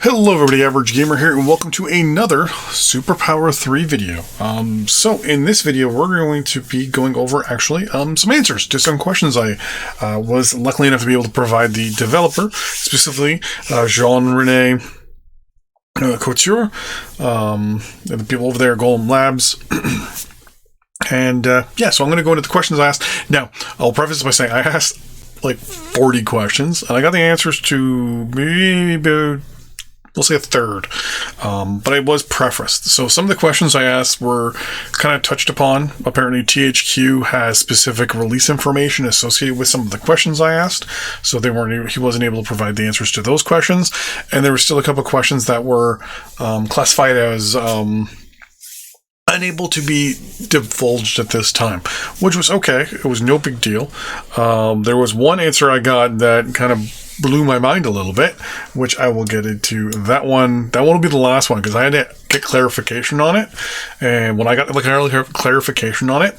Hello everybody, Average Gamer here, and welcome to another Superpower 3 video. So in this video, we're going to be going over, actually, some answers to some questions I was lucky enough to be able to provide the developer, specifically JR Couture, and the people over there at Golem Labs. And yeah, so I'm going to go into the questions I asked. Now, I'll preface by saying I asked like 40 questions, and I got the answers to maybe we'll say a third, but it was prefaced. So some of the questions I asked were kind of touched upon. Apparently THQ has specific release information associated with some of the questions I asked, so he wasn't able to provide the answers to those questions. And there were still a couple of questions that were classified as unable to be divulged at this time, which was okay. It was no big deal. There was one answer I got that kind of blew my mind a little bit, which I will get into. That one will be the last one, because I had to get clarification on it. And when I got clarification on it,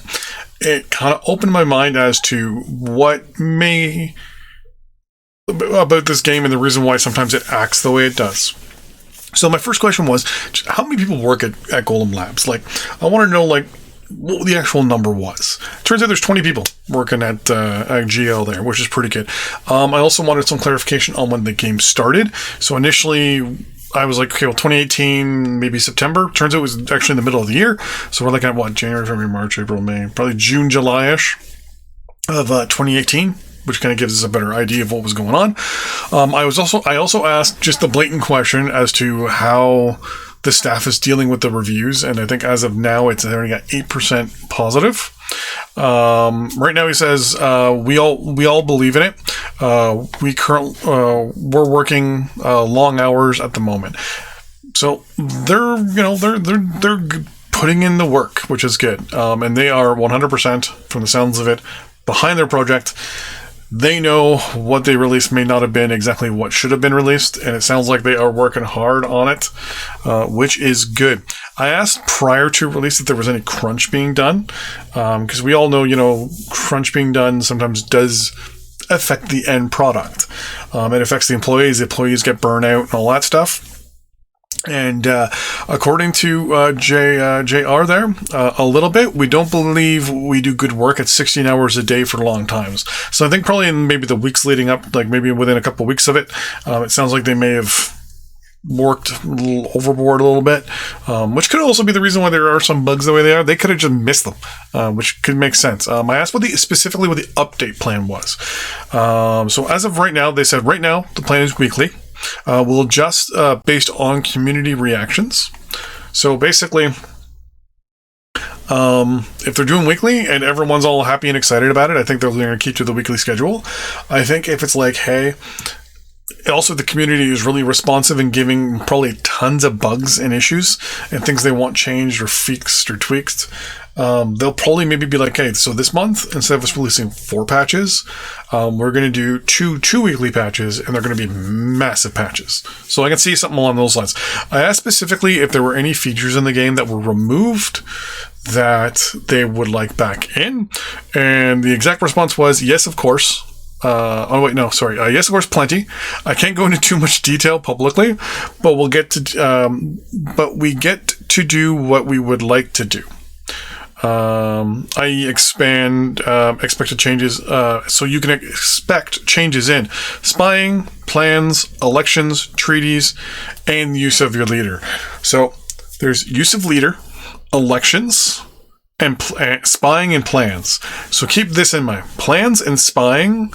it kind of opened my mind as to what about this game and the reason why sometimes it acts the way it does. So my first question was, how many people work at Golem Labs? Like, I want to know, like, what the actual number was. Turns out there's 20 people working at GL there, which is pretty good. I also wanted some clarification on when the game started. So initially, I was like, okay, well, 2018, maybe September. Turns out it was actually in the middle of the year. So we're looking at, what, January, February, March, April, May, probably June, July-ish of 2018. Which kind of gives us a better idea of what was going on. I also asked just the blatant question as to how the staff is dealing with the reviews, and I think as of now it's already got 8% positive. Right now he says we all believe in it. We're working long hours at the moment, so they're putting in the work, which is good, and they are 100% from the sounds of it behind their project. They know what they released may not have been exactly what should have been released, and it sounds like they are working hard on it, which is good. I asked prior to release if there was any crunch being done, because we all know, crunch being done sometimes does affect the end product. It affects the employees. The employees get burnout and all that stuff. And according to JR there, a little bit, we don't believe we do good work at 16 hours a day for long times. So I think probably in maybe the weeks leading up, like maybe within a couple of weeks of it, it sounds like they may have worked a little overboard a little bit, which could also be the reason why there are some bugs the way they are. They could have just missed them, which could make sense. I asked specifically what the update plan was. So as of right now, they said right now the plan is weekly. We'll adjust based on community reactions. So basically, if they're doing weekly and everyone's all happy and excited about it, I think they're going to keep to the weekly schedule. I think if it's like, hey, also the community is really responsive and giving probably tons of bugs and issues and things they want changed or fixed or tweaked, they'll probably maybe be like, hey, so this month, instead of us releasing 4 patches, we're going to do two weekly patches, and they're going to be massive patches. So I can see something along those lines. I asked specifically if there were any features in the game that were removed that they would like back in, and the exact response was yes, of course. Yes, of course, plenty. I can't go into too much detail publicly, but we get to do what we would like to do. I expand expected changes, so you can expect changes in spying, plans, elections, treaties, and use of your leader. So there's use of leader, elections, and spying and plans. So keep this in mind. Plans and spying,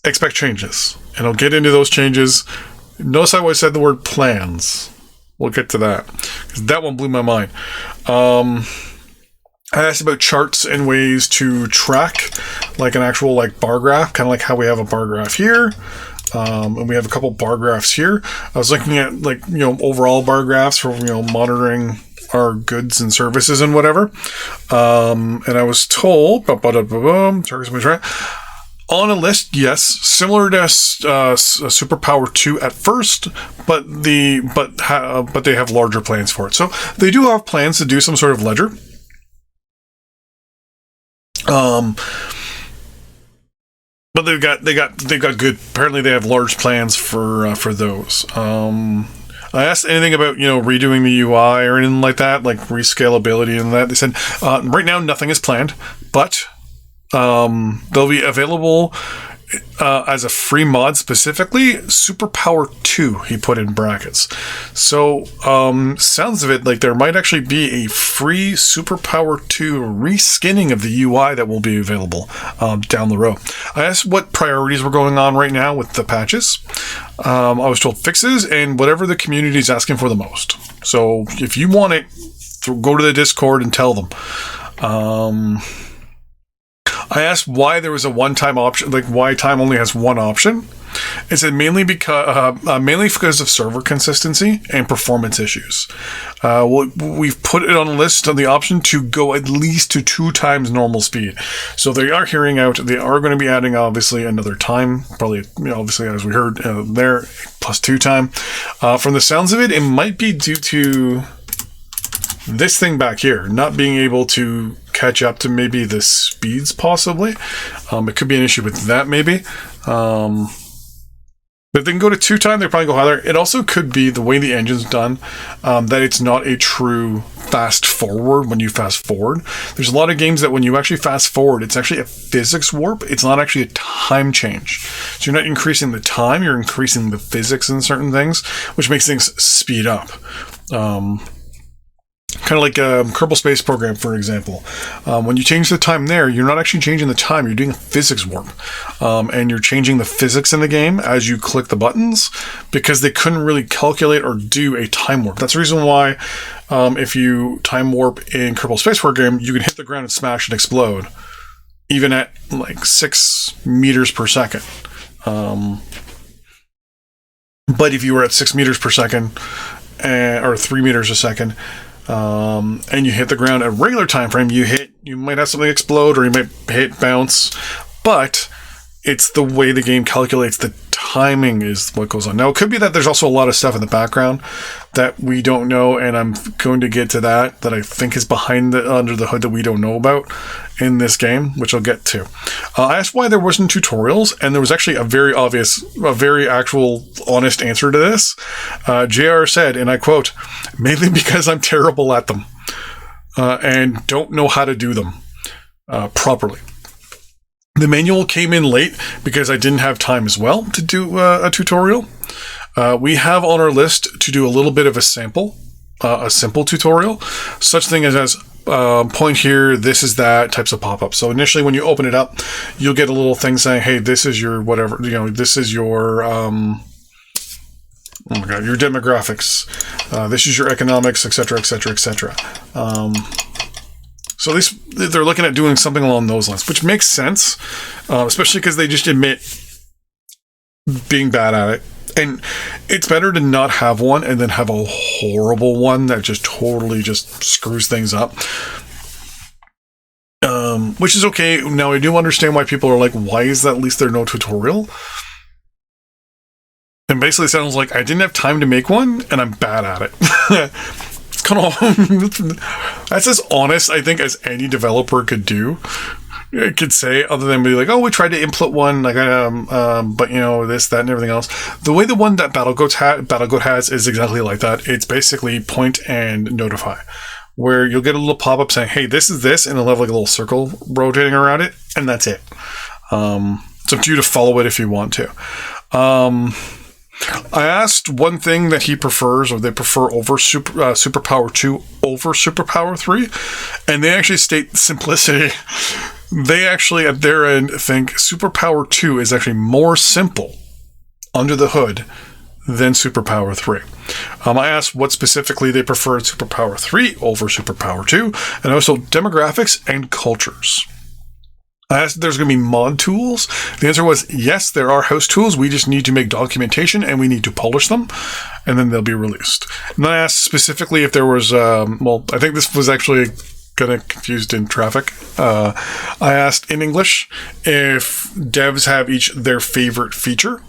expect changes. And I'll get into those changes. Notice how I said the word plans. We'll get to that, because that one blew my mind. I asked about charts and ways to track like an actual like bar graph, kind of like how we have a bar graph here. And we have a couple bar graphs here. I was looking at overall bar graphs for monitoring our goods and services and whatever. And I was told on a list, yes, similar to Superpower 2 at first, but they have larger plans for it. So they do have plans to do some sort of ledger. But they've got good. Apparently, they have large plans for those. I asked anything about redoing the UI or anything like that, like rescalability and that. They said right now nothing is planned, but they'll be available as a free mod, specifically Superpower 2, he put in brackets. So, sounds of it like there might actually be a free Superpower 2 reskinning of the UI that will be available down the road. I asked what priorities were going on right now with the patches. I was told fixes and whatever the community is asking for the most. So, if you want it, go to the Discord and tell them. I asked why there was a one-time option, like why time only has one option. It said mainly because of server consistency and performance issues. We've put it on a list of the option to go at least to 2 times normal speed. So they are hearing out. They are going to be adding obviously another time, probably obviously as we heard there, plus 2 time. From the sounds of it, it might be due to this thing back here not being able to catch up to maybe the speeds possibly. It could be an issue with that maybe. But if they can go to 2 time, they probably go higher. It also could be the way the engine's done, that it's not a true fast forward when you fast forward. There's a lot of games that when you actually fast forward, it's actually a physics warp. It's not actually a time change. So you're not increasing the time, you're increasing the physics in certain things, which makes things speed up. Kind of like Kerbal Space Program, for example. When you change the time there, you're not actually changing the time, you're doing a physics warp. And you're changing the physics in the game as you click the buttons, because they couldn't really calculate or do a time warp. That's the reason why if you time warp in Kerbal Space Program, you can hit the ground and smash and explode, even at like 6 meters per second. But if you were at 6 meters per second, or 3 meters a second, and you hit the ground at a regular time frame, you might have something explode or you might hit bounce, but it's the way the game calculates the timing is what goes on. Now, it could be that there's also a lot of stuff in the background that we don't know, and I'm going to get to that I think is behind under the hood that we don't know about in this game, which I'll get to. I asked why there wasn't tutorials, and there was actually a very actual, honest answer to this. JR said, and I quote, "Mainly because I'm terrible at them, and don't know how to do them properly. The manual came in late because I didn't have time as well to do a tutorial. We have on our list to do a little bit of a simple tutorial, such thing as point here, this is that, types of pop-ups. So initially when you open it up, you'll get a little thing saying, hey, this is your whatever, this is your, your demographics, this is your economics, etc., etc., etc. So they're looking at doing something along those lines, which makes sense, especially because they just admit being bad at it. And it's better to not have one and then have a horrible one that just totally just screws things up. Which is okay. Now, I do understand why people are like, why is that at least there no tutorial? And basically it sounds like I didn't have time to make one and I'm bad at it. That's as honest, I think, as any developer could say, other than be like, oh, we tried to input one, like, but this, that, and everything else. The way the one that Battlegoat has is exactly like that. It's basically point and notify, where you'll get a little pop-up saying, hey, this is this, and it'll have like a little circle rotating around it, and that's it. It's up to you to follow it if you want to. I asked one thing that he prefers, or they prefer over Superpower 2 over Superpower 3, and they actually state simplicity. They actually, at their end, think Superpower 2 is actually more simple under the hood than Superpower 3. I asked what specifically they prefer in Superpower 3 over Superpower 2, and also demographics and cultures. I asked if there's going to be mod tools. The answer was yes, there are house tools. We just need to make documentation and we need to polish them, and then they'll be released. And then I asked specifically if there was, I think this was actually kind of confused in traffic. I asked in English if devs have each their favorite feature.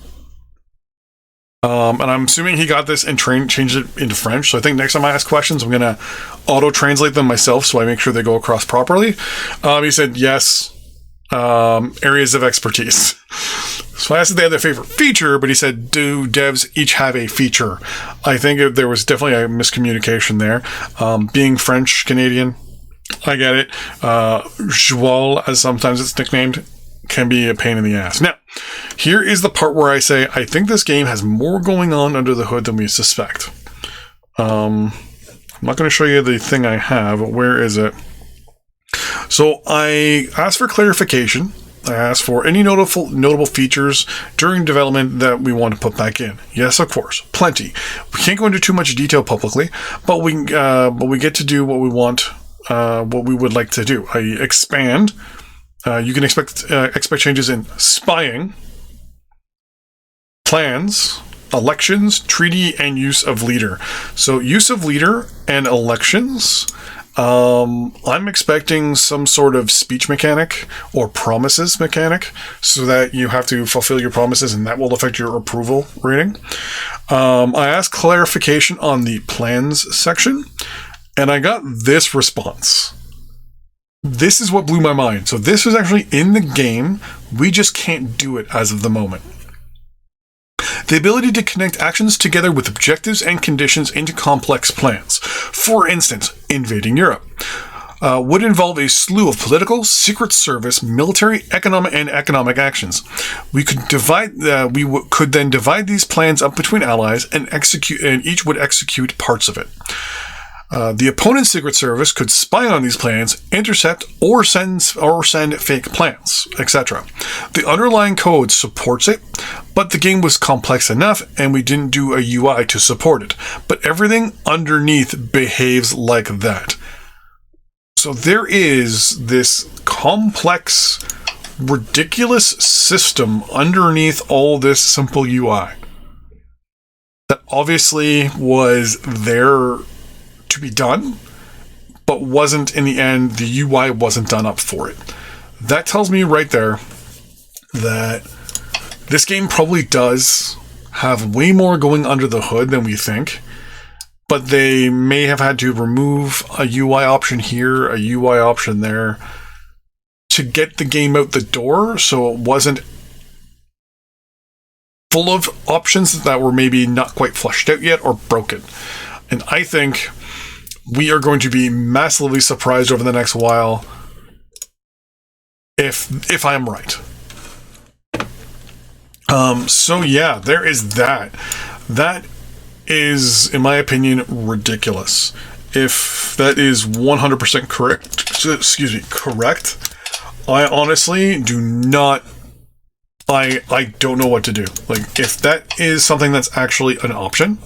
And I'm assuming he got this and changed it into French. So I think next time I ask questions, I'm going to auto-translate them myself so I make sure they go across properly. He said yes. areas of expertise. So I asked if they had their favorite feature, but he said, do devs each have a feature? I think there was definitely a miscommunication there. Being French Canadian, I get it. Joel, as sometimes it's nicknamed, can be a pain in the ass. Now, here is the part where I say, I think this game has more going on under the hood than we suspect. I'm not going to show you the thing I have. Where is it? So I asked for clarification. I asked for any notable features during development that we want to put back in. Yes, of course, plenty. We can't go into too much detail publicly, but we get to do what we want, what we would like to do. I expand. You can expect changes in spying, plans, elections, treaty, and use of leader. So use of leader and elections. I'm expecting some sort of speech mechanic or promises mechanic so that you have to fulfill your promises and that will affect your approval rating. I asked clarification on the plans section and I got this response. This is what blew my mind. So this was actually in the game. We just can't do it as of the moment. The ability to connect actions together with objectives and conditions into complex plans. For instance, invading Europe would involve a slew of political, secret service, military, economic actions. We could could then divide these plans up between allies and each would execute parts of it. The opponent's secret service could spy on these plans, intercept, or send fake plans, etc. The underlying code supports it, but the game was complex enough and we didn't do a UI to support it. But everything underneath behaves like that. So there is this complex, ridiculous system underneath all this simple UI that obviously was there to be done, but wasn't in the end. The UI wasn't done up for it. That tells me right there that this game probably does have way more going under the hood than we think, but they may have had to remove a UI option here, a UI option there to get the game out the door, so it wasn't full of options that were maybe not quite fleshed out yet or broken. And I think we are going to be massively surprised over the next while if I'm right. So yeah, there is that. That is, in my opinion, ridiculous. If that is 100% correct, I honestly do not. I don't know what to do. Like, if that is something that's actually an option,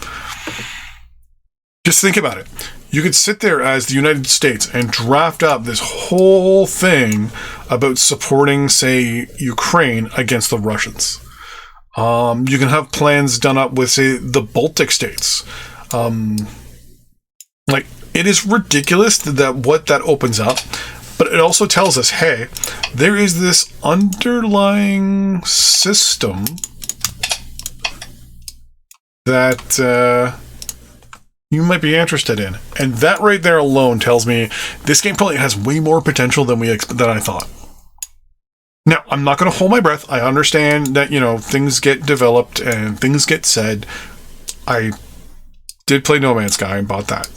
just think about it. You could sit there as the United States and draft up this whole thing about supporting, say, Ukraine against the Russians. You can have plans done up with, say, the Baltic states. Like, it is ridiculous that what that opens up, but it also tells us, hey, there is this underlying system that you might be interested in. And that right there alone tells me this game probably has way more potential than I thought. Now, I'm not going to hold my breath. I understand that, things get developed and things get said. I did play No Man's Sky and bought that.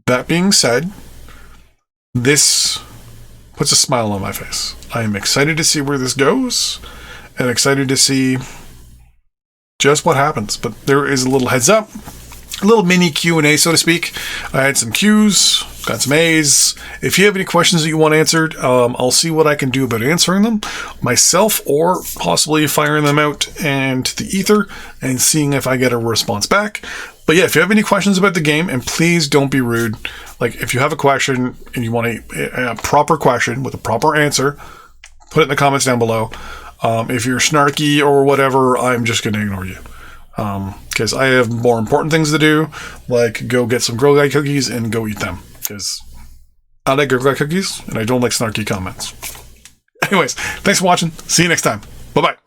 That being said, this puts a smile on my face. I am excited to see where this goes and excited to see just what happens. But there is a little heads up. A little mini Q&A, so to speak. I had some Q's, got some A's. If you have any questions that you want answered, I'll see what I can do about answering them myself or possibly firing them out into the ether and seeing if I get a response back. But yeah, if you have any questions about the game, and please don't be rude. Like, if you have a question and you want a proper question with a proper answer, put it in the comments down below. If you're snarky or whatever, I'm just going to ignore you. Because I have more important things to do, like go get some Girl Guide cookies and go eat them. Because I like Girl Guide cookies, and I don't like snarky comments. Anyways, thanks for watching. See you next time. Bye-bye.